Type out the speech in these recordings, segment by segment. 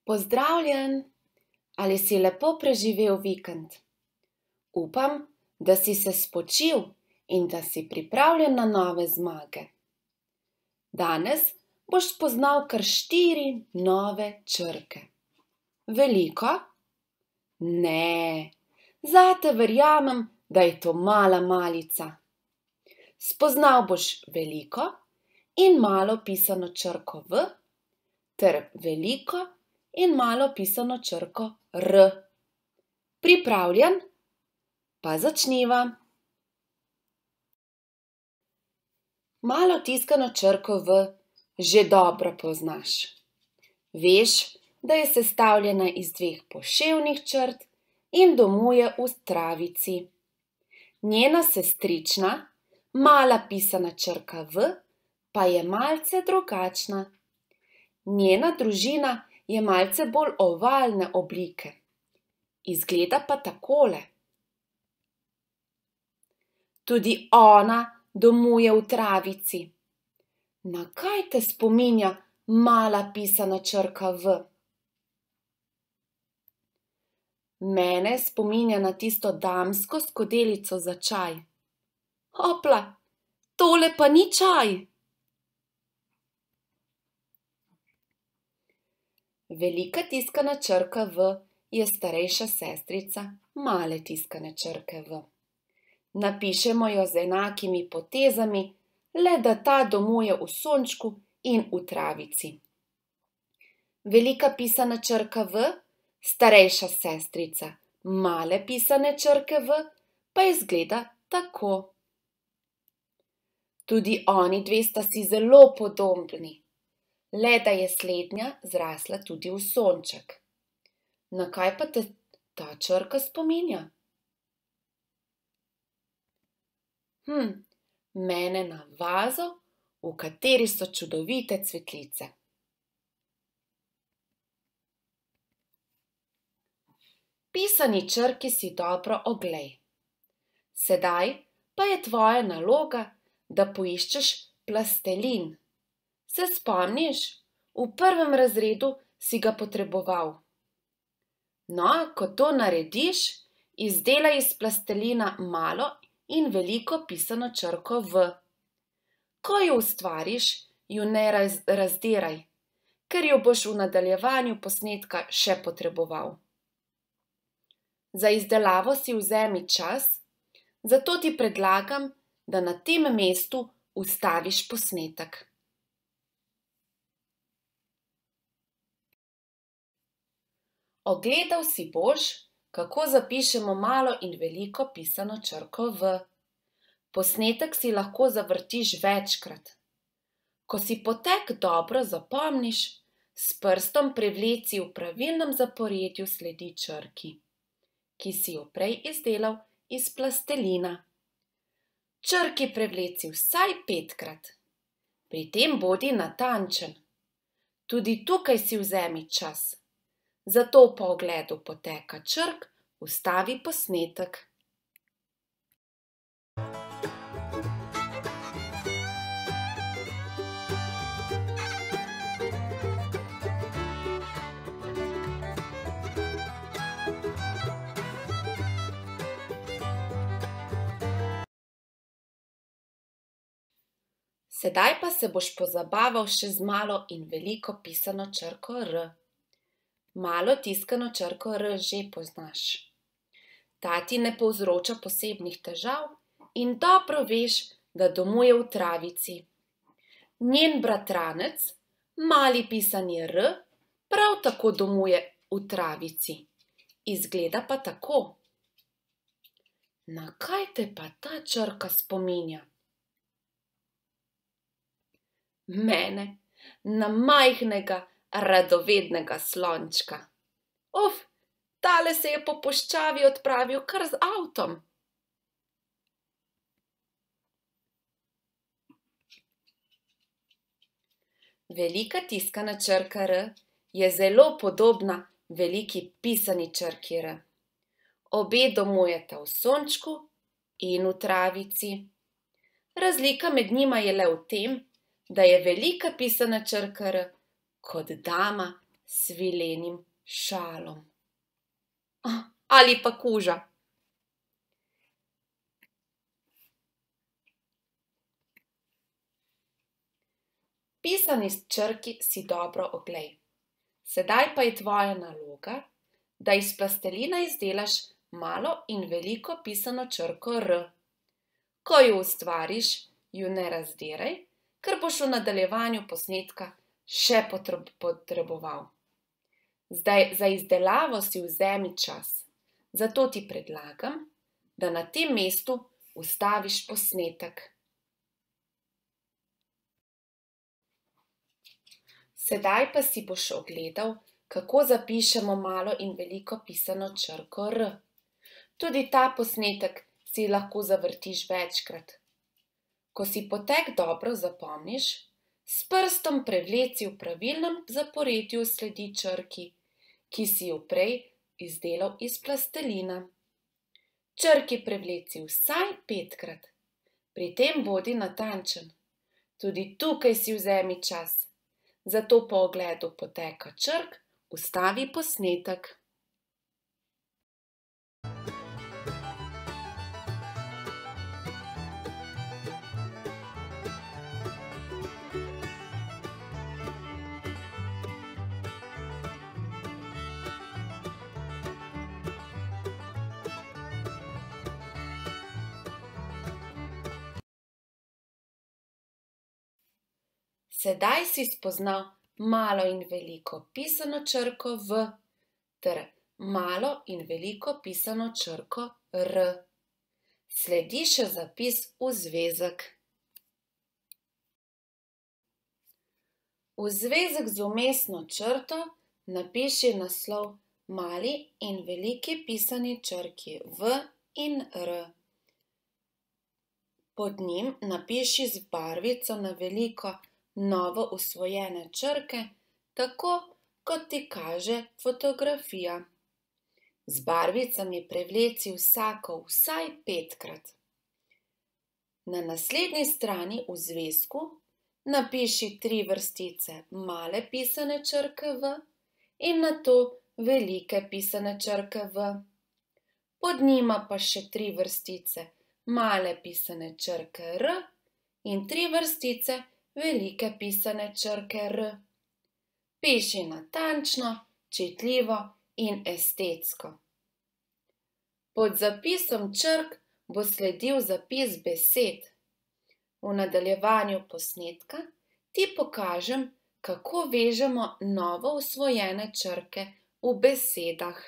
Pozdravljen! Ali si lepo preživel vikend? Upam, da si se spočil in da si pripravljen na nove zmage. Danes boš spoznal kar 4 nove črke. Veliko? Ne, zate verjamem, da je to mala malica. Spoznal boš veliko in malo pisano črko V ter veliko in malo pisano črko R. Pripravljen? Pa začniva. Malo tiskano črko V že dobro poznaš. Veš, da je sestavljena iz 2 poševnih črt in domuje v travici. Njena sestrična, mala pisana črka V, pa je malce drugačna. Njena družina je malce bolj ovalne oblike. Izgleda pa takole. Tudi ona domuje v travici. Na kaj te spominja mala pisana črka V? Mene spominja na tisto damsko skodelico za čaj. Hopla, tole pa ni čaj! Velika tiskana črka V je starejša sestrica male tiskane črke V. Napišemo jo z enakimi potezami, le da ta domuje v sončku in v travici. Velika pisana črka V, starejša sestrica male pisane črke V, pa izgleda tako. Tudi oni dve sta si zelo podobni, le da je slednja zrasla tudi v sonček. Na kaj pa te ta črka spominja? Mene na vazo, v kateri so čudovite cvetlice. Pisani črki si dobro oglej. Sedaj pa je tvoja naloga, da poiščeš plastelin. Se spomniš? V 1. razredu si ga potreboval. No, ko to narediš, izdelaj iz plastelina malo in veliko pisano črko V. Ko jo ustvariš, jo ne razdiraj, ker jo boš v nadaljevanju posnetka še potreboval. Za izdelavo si vzemi čas, zato ti predlagam, da na tem mestu ustaviš posnetek. Ogledal si boš, kako zapišemo malo in veliko pisano črko V. Posnetek si lahko zavrtiš večkrat. Ko si potek dobro zapomniš, s prstom prevleci v pravilnem zaporedju sledi črki, ki si jo prej izdelal iz plastelina. Črki prevleci vsaj 5-krat. Pri tem bodi natančen. Tudi tukaj si vzemi čas. Zato po ogledu poteka črk ustavi posnetek. Sedaj pa se boš pozabaval še z malo in veliko pisano črko R. Malo tiskano črko R že poznaš. Ta ti ne povzroča posebnih težav in dobro veš, da domuje v travici. Njen bratranec, mali pisani R, prav tako domuje v travici. Izgleda pa tako. Na kaj te pa ta črka spominja? Mene na majhnega, radovednega slončka. Tale se je po puščavi odpravil kar z avtom. Velika tiskana črka R je zelo podobna veliki pisani črki R. Obe domujeta v sončku in v travici. Razlika med njima je le v tem, da je velika pisana črka R kot dama svilenim šalom. Ali pa kuža. Pisani črki si dobro oglej. Sedaj pa je tvoja naloga, da iz plastelina izdelaš malo in veliko pisano črko R. Ko jo ustvariš, ju ne razdiraj, ker boš v nadaljevanju posnetka še potreboval. Zdaj za izdelavo si vzemi čas, zato ti predlagam, da na tem mestu ustaviš posnetek. Sedaj pa si boš ogledal, kako zapišemo malo in veliko pisano črko R. Tudi ta posnetek si lahko zavrtiš večkrat. Ko si potek dobro zapomniš, s prstom prevleci v pravilnem zaporedju sledi črki, ki si jo prej izdelal iz plastelina. Črki prevleci vsaj 5-krat. Pri tem bodi natančen. Tudi tukaj si vzemi čas. Zato po ogledu poteka črk ustavi posnetek. Sedaj si spoznal malo in veliko pisano črko V ter malo in veliko pisano črko R. Sledi še zapis v zvezek. V zvezek z vmesno črto napiši naslov mali in veliki pisani črki V in R. Pod njim napiši z barvico na veliko novo usvojene črke, tako kot ti kaže fotografija. Z barvicami prevleci vsako vsaj 5-krat. Na naslednji strani v zvezku napiši 3 vrstice male pisane črke V in nato velike pisane črke V. Pod njima pa še 3 vrstice male pisane črke R in 3 vrstice velike pisane črke R. Piši natančno, čitljivo in estetsko. Pod zapisom črk bo sledil zapis besed. V nadaljevanju posnetka ti pokažem, kako vežemo novo usvojene črke v besedah.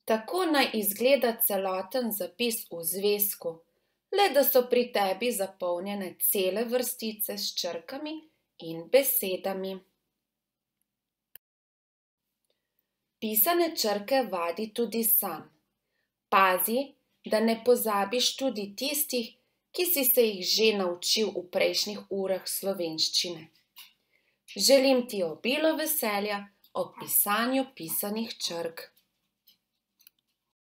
Tako naj izgleda celoten zapis v zvezku, le da so pri tebi zapolnjene cele vrstice s črkami in besedami. Pisane črke vadi tudi sam. Pazi, da ne pozabiš tudi tistih, ki si se jih že naučil v prejšnjih urah slovenščine. Želim ti obilo veselja ob pisanju pisanih črk.